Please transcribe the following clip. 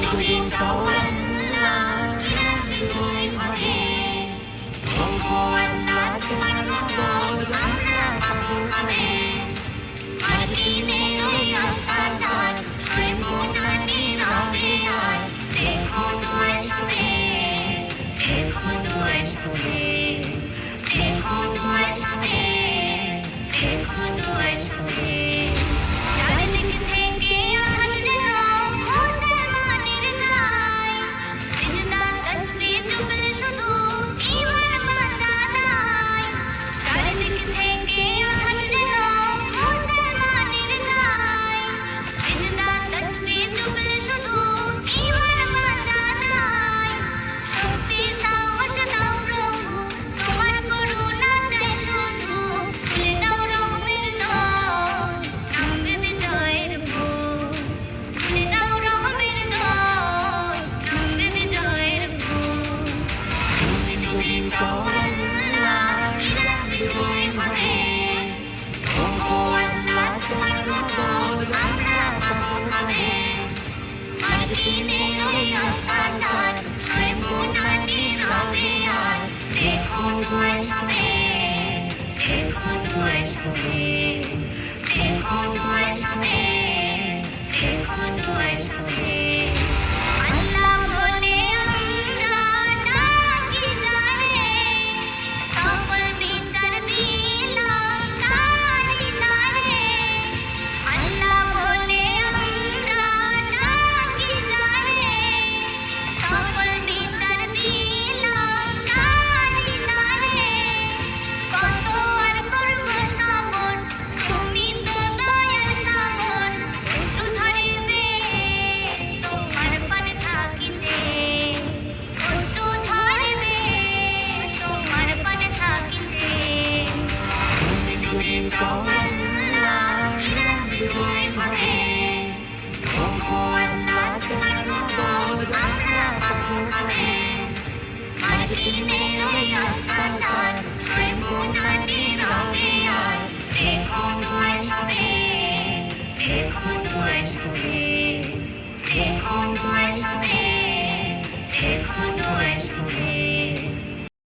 যদি চাও আল্লাহ বিজয় হবে ওগো আল্লাহ তোমার মদদ আমরা পাবো কবে মাদিনের ওই অত্যাচার সইব না নীরবে আর দেখো দুয়ার সবে দেখো দুয়ার সবে দেখো দুয়ার সবে দেখো দুয়ার সবে চারিদিক থেকে আঘাত যেন মুসলমানের গায় সিজদা তাসবিহ জপলে শুধু ঈমান বাঁচা দায় চারিদিক থেকে আঘাত যেন মুসলমানের গায় সিজদা তাসবিহ জপলে শুধু ঈমান বাঁচা দায় শক্তি সাহস দাও প্রভু তোমার করুণা চাই শুধু খুলে দাও রহমের দর নামবে বিজয়ের ভোর খুলে দাও রহমের দর নামবে বিজয়ের ভোর তুমি যদি চাও আল্লাহ বিজয় হবে ওগো আল্লাহ তোমার মদদ আমরা পাবো কবে মাদিনের ওই অত্যাচার সইব না নীরবে আর দেখো দুয়ার সবে দেখো দুয়ার সবে দেখো দুয়ার সবে দেখো দুয়ার সবে আল্লাহ বলে আমরা ডাকি যারে সকল বিচার দিলাম তারি তারে আল্লাহ বলে আমরা ডাকি যারে সকল বিচার দিলাম তারি তারে কত আর করব সবর তুমি তো দয়ার সাগর অশ্রু ঝরিবে তোমার পানে থাকি যে অশ্রু ঝরিবে তোমার পানে থাকি যে তুমি যদি চাও আল্লাহ বিজয় হবে ওগো আল্লাহ তোমার মদদ আমরা পাবো কবে মাদিনের ওই অত্যাচার সইব না নীরবে আর দেখো দুয়ার সবে দেখো দুয়ার সবে দেখো দুয়ার সবে